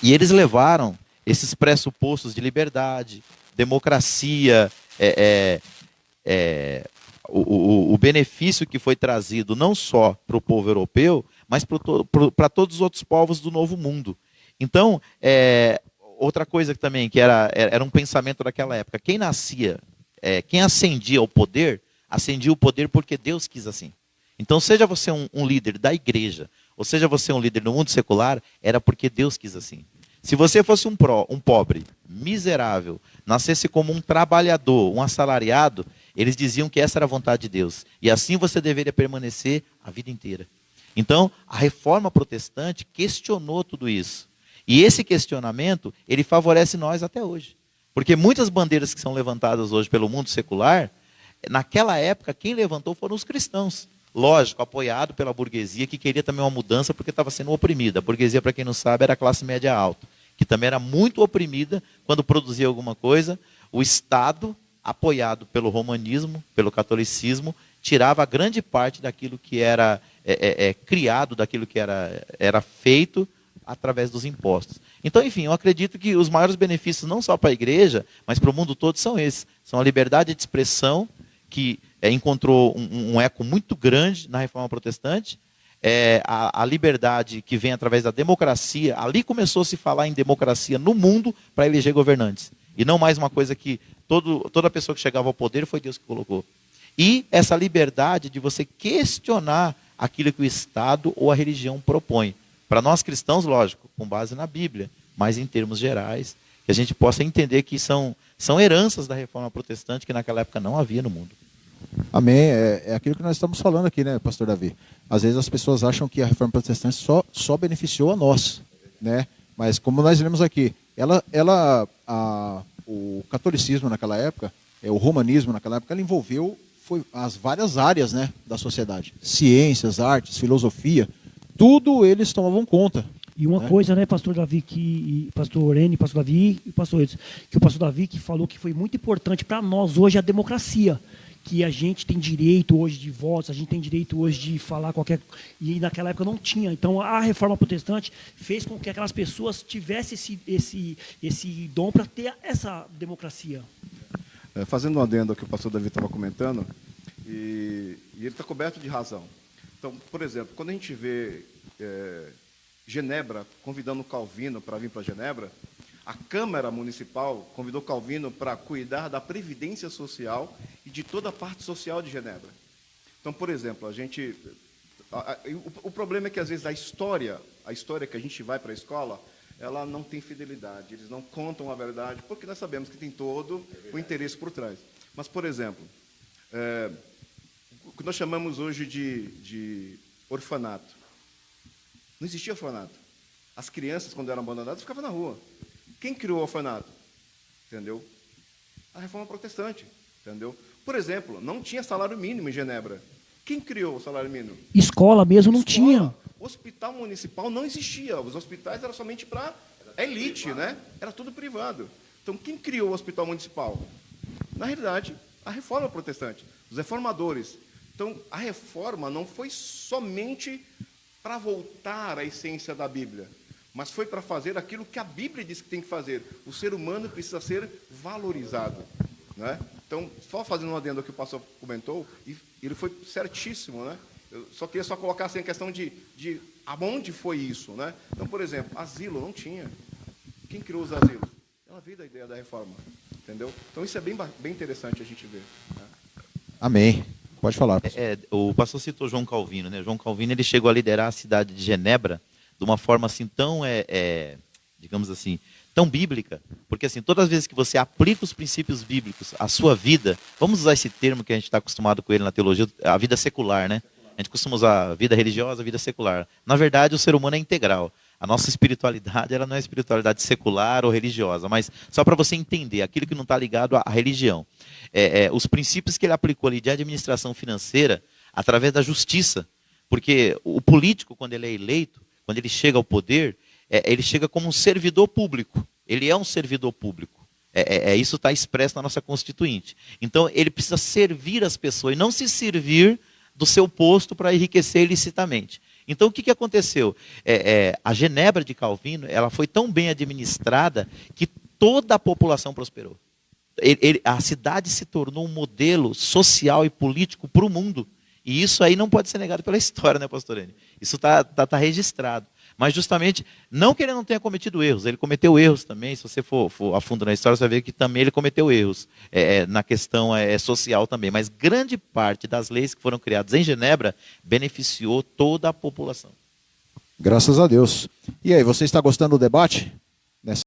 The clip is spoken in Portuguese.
E eles levaram esses pressupostos de liberdade, democracia, o benefício que foi trazido não só para o povo europeu, mas para todos os outros povos do Novo Mundo. Então, outra coisa também, que era um pensamento daquela época, quem nascia, quem ascendia o poder porque Deus quis assim. Então, seja você um líder da igreja, ou seja você um líder no mundo secular, era porque Deus quis assim. Se você fosse um pobre, miserável, nascesse como um trabalhador, um assalariado, eles diziam que essa era a vontade de Deus. E assim você deveria permanecer a vida inteira. Então, a reforma protestante questionou tudo isso. E esse questionamento, ele favorece nós até hoje. Porque muitas bandeiras que são levantadas hoje pelo mundo secular, naquela época, quem levantou foram os cristãos. Lógico, apoiado pela burguesia, que queria também uma mudança porque estava sendo oprimida. A burguesia, para quem não sabe, era a classe média alta, que também era muito oprimida quando produzia alguma coisa. O Estado, apoiado pelo romanismo, pelo catolicismo, tirava grande parte daquilo que era criado, daquilo que era feito através dos impostos. Então, enfim, eu acredito que os maiores benefícios, não só para a igreja, mas para o mundo todo, são esses. São a liberdade de expressão, que encontrou um eco muito grande na Reforma Protestante, a liberdade que vem através da democracia. Ali começou a se falar em democracia no mundo para eleger governantes. E não mais uma coisa que toda pessoa que chegava ao poder foi Deus que colocou. E essa liberdade de você questionar aquilo que o Estado ou a religião propõe. Para nós cristãos, lógico, com base na Bíblia, mas em termos gerais, que a gente possa entender que são heranças da Reforma Protestante que naquela época não havia no mundo. Amém. É aquilo que nós estamos falando aqui, né, pastor Davi? Às vezes as pessoas acham que a Reforma Protestante só beneficiou a nós, né? Mas como nós lemos aqui, o catolicismo naquela época, o romanismo naquela época, ele envolveu as várias áreas, né, da sociedade. Ciências, artes, filosofia, tudo eles tomavam conta. E uma coisa, né, pastor Davi, pastor N, pastor Davi e pastor Edson, que o pastor Davi que falou que foi muito importante para nós hoje a democracia, que a gente tem direito hoje de votos, a gente tem direito hoje de falar qualquer... E naquela época não tinha. Então, a Reforma Protestante fez com que aquelas pessoas tivessem esse dom para ter essa democracia. Fazendo um adendo ao que o pastor Davi estava comentando, e ele está coberto de razão. Então, por exemplo, quando a gente vê Genebra convidando Calvino para vir para Genebra, a Câmara Municipal convidou Calvino para cuidar da previdência social e de toda a parte social de Genebra. Então, por exemplo, o problema é que, às vezes, a história que a gente vai para a escola, ela não tem fidelidade, eles não contam a verdade, porque nós sabemos que tem todo o interesse por trás. Mas, por exemplo, o que nós chamamos hoje de orfanato. Não existia orfanato. As crianças, quando eram abandonadas, ficavam na rua. Quem criou o orfanato? Entendeu? A Reforma Protestante. Entendeu? Por exemplo, não tinha salário mínimo em Genebra. Quem criou o salário mínimo? Escola mesmo não tinha. Hospital municipal não existia. Os hospitais eram somente para elite, né? Era tudo privado. Então, quem criou o hospital municipal? Na realidade, a Reforma Protestante. Os reformadores. Então, a reforma não foi somente para voltar à essência da Bíblia, mas foi para fazer aquilo que a Bíblia diz que tem que fazer. O ser humano precisa ser valorizado, né? Então, só fazendo um adendo ao que o pastor comentou, e ele foi certíssimo, né? Eu só queria colocar assim, a questão de aonde foi isso, né? Então, por exemplo, asilo não tinha. Quem criou os asilos? Ela veio da ideia da reforma, entendeu? Então, isso é bem interessante a gente ver, né? Amém. Pode falar. O pastor citou João Calvino, né? João Calvino, ele chegou a liderar a cidade de Genebra de uma forma assim tão, digamos assim, tão bíblica, porque assim, todas as vezes que você aplica os princípios bíblicos à sua vida, vamos usar esse termo que a gente está acostumado com ele na teologia, a vida secular, né? A gente costuma usar a vida religiosa, a vida secular. Na verdade, o ser humano é integral. A nossa espiritualidade, ela não é espiritualidade secular ou religiosa, mas só para você entender, aquilo que não está ligado à religião. Os princípios que ele aplicou ali de administração financeira, através da justiça, porque o político, quando ele é eleito, quando ele chega ao poder, ele chega como um servidor público. Ele é um servidor público. Isso está expresso na nossa Constituinte. Então, ele precisa servir as pessoas e não se servir do seu posto para enriquecer ilicitamente. Então, o que aconteceu? A Genebra de Calvino, ela foi tão bem administrada que toda a população prosperou. A cidade se tornou um modelo social e político para o mundo. E isso aí não pode ser negado pela história, né, pastor Eni? Isso tá registrado. Mas justamente, não que ele não tenha cometido erros, ele cometeu erros também. Se você for a fundo na história, você vai ver que também ele cometeu erros na questão social também. Mas grande parte das leis que foram criadas em Genebra beneficiou toda a população. Graças a Deus. E aí, você está gostando do debate?